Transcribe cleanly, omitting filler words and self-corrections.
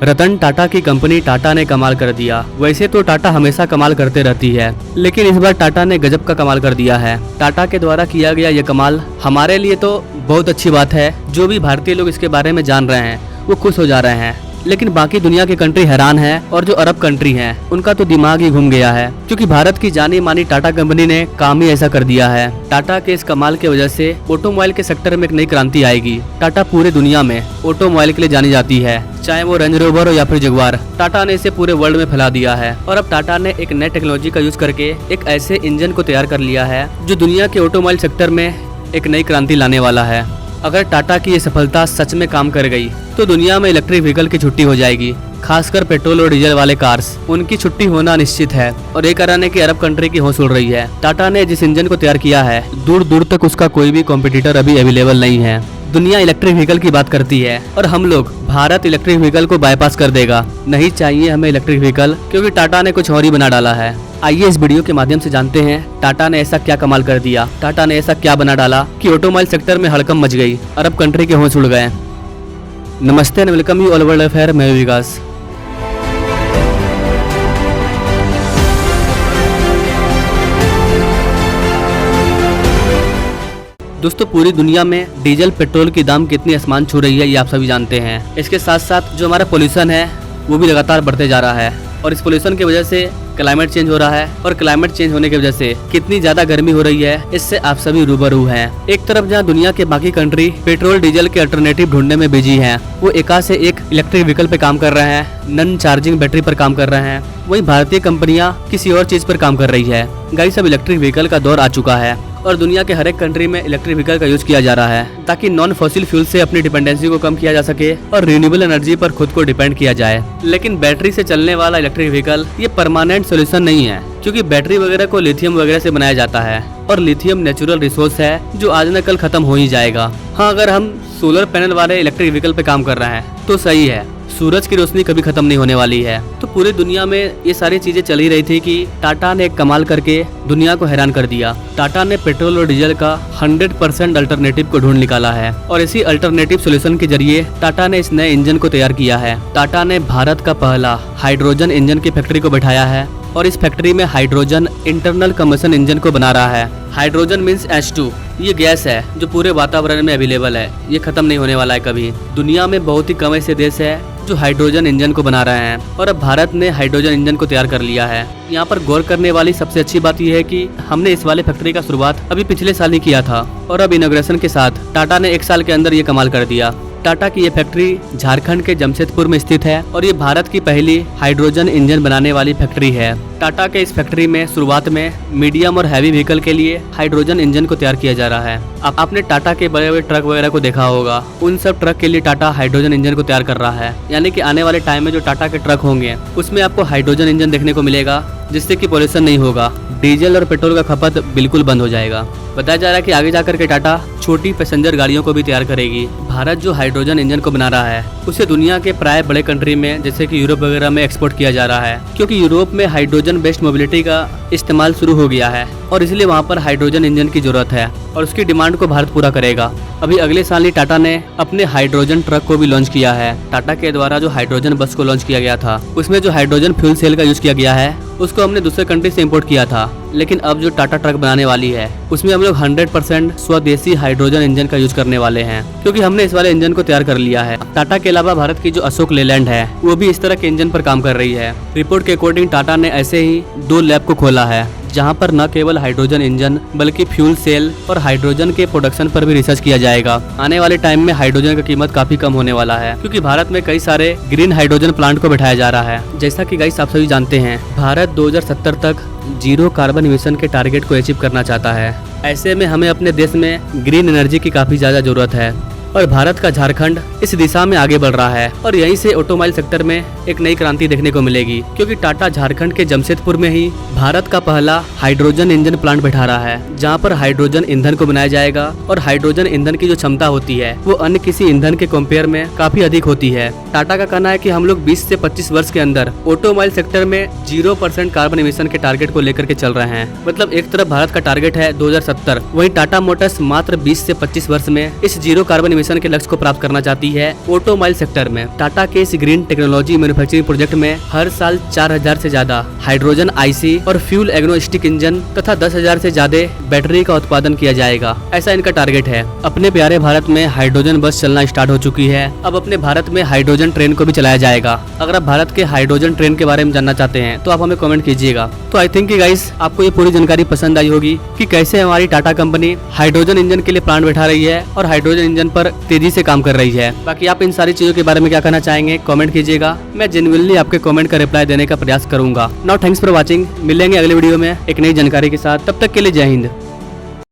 रतन टाटा की कंपनी टाटा ने कमाल कर दिया। वैसे तो टाटा हमेशा कमाल करते रहती है, लेकिन इस बार टाटा ने गजब का कमाल कर दिया है। टाटा के द्वारा किया गया ये कमाल हमारे लिए तो बहुत अच्छी बात है। जो भी भारतीय लोग इसके बारे में जान रहे हैं वो खुश हो जा रहे हैं, लेकिन बाकी दुनिया की कंट्री हैरान है और जो अरब कंट्री हैं उनका तो दिमाग ही घूम गया है, क्योंकि भारत की जानी मानी टाटा कंपनी ने काम ही ऐसा कर दिया है। टाटा के इस कमाल के वजह से ऑटोमोबाइल के सेक्टर में एक नई क्रांति आएगी। टाटा पूरे दुनिया में ऑटोमोबाइल के लिए जानी जाती है, चाहे वो रेंज रोवर हो या फिर जगुआर। टाटा ने इसे पूरे वर्ल्ड में फैला दिया है और अब टाटा ने एक नई टेक्नोलॉजी का यूज करके एक ऐसे इंजन को तैयार कर लिया है जो दुनिया के ऑटोमोबाइल सेक्टर में एक नई क्रांति लाने वाला है। अगर टाटा की ये सफलता सच में काम कर गई तो दुनिया में इलेक्ट्रिक व्हीकल की छुट्टी हो जाएगी, खासकर पेट्रोल और डीजल वाले कार्स। उनकी छुट्टी होना निश्चित है और ये कारण है कि अरब कंट्री की होश उड़ रही है। टाटा ने जिस इंजन को तैयार किया है दूर दूर तक उसका कोई भी कॉम्पिटिटर अभी अवेलेबल नहीं है। दुनिया इलेक्ट्रिक व्हीकल की बात करती है और हम लोग भारत इलेक्ट्रिक व्हीकल को बाईपास कर देगा। नहीं चाहिए हमें इलेक्ट्रिक व्हीकल, क्योंकि टाटा ने कुछ और ही बना डाला है। आइए इस वीडियो के माध्यम से जानते हैं टाटा ने ऐसा क्या कमाल कर दिया, टाटा ने ऐसा क्या बना डाला कि ऑटोमोबाइल सेक्टर में हड़कंप मच गई, अरब कंट्री के होश उड़ गए। नमस्ते and welcome you all world affair, मैं विकास। दोस्तों, पूरी दुनिया में डीजल पेट्रोल की दाम कितनी आसमान छू रही है ये आप सभी जानते हैं। इसके साथ साथ जो हमारा पोल्यूशन है वो भी लगातार बढ़ते जा रहा है और इस पोल्यूशन की वजह से क्लाइमेट चेंज हो रहा है और क्लाइमेट चेंज होने की वजह से कितनी ज्यादा गर्मी हो रही है इससे आप सभी रूबरू हैं। एक तरफ जहां दुनिया के बाकी कंट्री पेट्रोल डीजल के अल्टरनेटिव ढूंढने में बिजी हैं, वो एका से एक इलेक्ट्रिक व्हीकल पे काम कर रहे हैं, नन चार्जिंग बैटरी पर काम कर रहे हैं, वहीं भारतीय कंपनियां किसी और चीज पर काम कर रही है। गाइस, अब इलेक्ट्रिक व्हीकल का दौर आ चुका है और दुनिया के हर एक कंट्री में इलेक्ट्रिक व्हीकल का यूज किया जा रहा है, ताकि नॉन फॉसिल फ्यूल से अपनी डिपेंडेंसी को कम किया जा सके और रिन्यूएबल एनर्जी पर खुद को डिपेंड किया जाए। लेकिन बैटरी से चलने वाला इलेक्ट्रिक व्हीकल ये परमानेंट सोल्यूशन नहीं है, क्योंकि बैटरी वगैरह को लिथियम वगैरह से बनाया जाता है और लिथियम नेचुरल रिसोर्स है जो आज न कल खत्म हो ही जाएगा। हाँ, अगर हम सोलर पैनल वाले इलेक्ट्रिक व्हीकल पे काम कर रहे हैं तो सही है, सूरज की रोशनी कभी खत्म नहीं होने वाली है। तो पूरी दुनिया में ये सारी चीजें चल ही रही थी कि टाटा ने एक कमाल करके दुनिया को हैरान कर दिया। टाटा ने पेट्रोल और डीजल का 100% अल्टरनेटिव को ढूंढ निकाला है और इसी अल्टरनेटिव सोल्यूशन के जरिए टाटा ने इस नए इंजन को तैयार किया है। टाटा ने भारत का पहला हाइड्रोजन इंजन की फैक्ट्री को बैठाया है और इस फैक्ट्री में हाइड्रोजन इंटरनल कंबशन इंजन को बना रहा है। हाइड्रोजन मीन्स H2, ये गैस है जो पूरे वातावरण में अवेलेबल है, ये खत्म नहीं होने वाला है कभी। दुनिया में बहुत ही कम ऐसे देश है जो हाइड्रोजन इंजन को बना रहे हैं और अब भारत ने हाइड्रोजन इंजन को तैयार कर लिया है। यहाँ पर गौर करने वाली सबसे अच्छी बात यह है कि हमने इस वाले फैक्ट्री का शुरुआत अभी पिछले साल ही किया था और अब इनॉग्रेशन के साथ टाटा ने एक साल के अंदर ये कमाल कर दिया। टाटा की ये फैक्ट्री झारखंड के जमशेदपुर में स्थित है और ये भारत की पहली हाइड्रोजन इंजन बनाने वाली फैक्ट्री है। टाटा के इस फैक्ट्री में शुरुआत में मीडियम और हैवी व्हीकल के लिए हाइड्रोजन इंजन को तैयार किया जा रहा है। आपने टाटा के बड़े बड़े ट्रक वगैरह को देखा होगा, उन सब ट्रक के लिए टाटा हाइड्रोजन इंजन को तैयार कर रहा है। यानी कि आने वाले टाइम में जो टाटा के ट्रक होंगे उसमें आपको हाइड्रोजन इंजन देखने को मिलेगा, जिससे कि पोल्यूशन नहीं होगा, डीजल और पेट्रोल का खपत बिल्कुल बंद हो जाएगा। बताया जा रहा है कि आगे जाकर के टाटा छोटी पैसेंजर गाड़ियों को भी तैयार करेगी। भारत जो हाइड्रोजन इंजन को बना रहा है उसे दुनिया के प्राय बड़े कंट्री में जैसे कि यूरोप वगैरह में एक्सपोर्ट किया जा रहा है, क्योंकि यूरोप में हाइड्रोजन बेस्ड मोबिलिटी का इस्तेमाल शुरू हो गया है और इसलिए वहाँ पर हाइड्रोजन इंजन की जरूरत है और उसकी डिमांड को भारत पूरा करेगा। अभी अगले साल ही टाटा ने अपने हाइड्रोजन ट्रक को भी लॉन्च किया है। टाटा के द्वारा जो हाइड्रोजन बस को लॉन्च किया गया था उसमें जो हाइड्रोजन फ्यूल सेल का यूज किया गया है उसको हमने दूसरे कंट्री से इंपोर्ट किया था, लेकिन अब जो टाटा ट्रक बनाने वाली है उसमें हम लोग 100% स्वदेशी हाइड्रोजन इंजन का यूज करने वाले हैं, क्योंकि हमने इस वाले इंजन को तैयार कर लिया है। टाटा के अलावा भारत की जो अशोक लेलैंड है वो भी इस तरह के इंजन पर काम कर रही है। रिपोर्ट के अकॉर्डिंग टाटा ने ऐसे ही 2 लैब को खोला है जहां पर न केवल हाइड्रोजन इंजन बल्कि फ्यूल सेल और हाइड्रोजन के प्रोडक्शन पर भी रिसर्च किया जाएगा। आने वाले टाइम में हाइड्रोजन का कीमत काफी कम होने वाला है, क्योंकि भारत में कई सारे ग्रीन हाइड्रोजन प्लांट को बैठाया जा रहा है। जैसा कि गाइस आप सभी जानते हैं, भारत 2070 तक 0 कार्बन इमिशन के टारगेट को अचीव करना चाहता है। ऐसे में हमें अपने देश में ग्रीन एनर्जी की काफी ज्यादा जरूरत है और भारत का झारखंड इस दिशा में आगे बढ़ रहा है और यहीं से ऑटोमोबाइल सेक्टर में एक नई क्रांति देखने को मिलेगी, क्योंकि टाटा झारखंड के जमशेदपुर में ही भारत का पहला हाइड्रोजन इंजन प्लांट बैठा रहा है, जहां पर हाइड्रोजन ईंधन को बनाया जाएगा और हाइड्रोजन ईंधन की जो क्षमता होती है वो अन्य किसी ईंधन के कंपेयर में काफी अधिक होती है। टाटा का कहना है कि हम लोग 20 से 25 वर्ष के अंदर ऑटोमोबाइल सेक्टर में 0% कार्बन इमिशन के टारगेट को लेकर के चल रहे हैं। मतलब एक तरफ भारत का टारगेट है 2070, वहीं टाटा मोटर्स मात्र 20 से 25 वर्ष में इस 0 कार्बन मिशन के लक्ष्य को प्राप्त करना चाहती है। ऑटोमोबाइल सेक्टर में टाटा के इस ग्रीन टेक्नोलॉजी मैन्युफैक्चरिंग प्रोजेक्ट में हर साल 4000 से ज्यादा हाइड्रोजन आईसी और फ्यूल एग्नोस्टिक इंजन तथा 10,000 से ज्यादा बैटरी का उत्पादन किया जाएगा, ऐसा इनका टारगेट है। अपने प्यारे भारत में हाइड्रोजन बस चलना स्टार्ट हो चुकी है। अब अपने भारत में हाइड्रोजन ट्रेन को भी चलाया जाएगा। अगर आप भारत के हाइड्रोजन ट्रेन के बारे में जानना चाहते हैं तो आप हमें कमेंट कीजिएगा। तो आई थिंक गाइस आपको ये पूरी जानकारी पसंद आई होगी कि कैसे हमारी टाटा कंपनी हाइड्रोजन इंजन के लिए प्लान बैठा रही है और हाइड्रोजन इंजन पर तेजी से काम कर रही है। बाकी आप इन सारी चीजों के बारे में क्या कहना चाहेंगे कमेंट कीजिएगा। मैं जेन्युइनली आपके कमेंट का रिप्लाई देने का प्रयास करूंगा। Now thanks for watching. मिलेंगे अगले वीडियो में एक नई जानकारी के साथ। तब तक के लिए जय हिंद।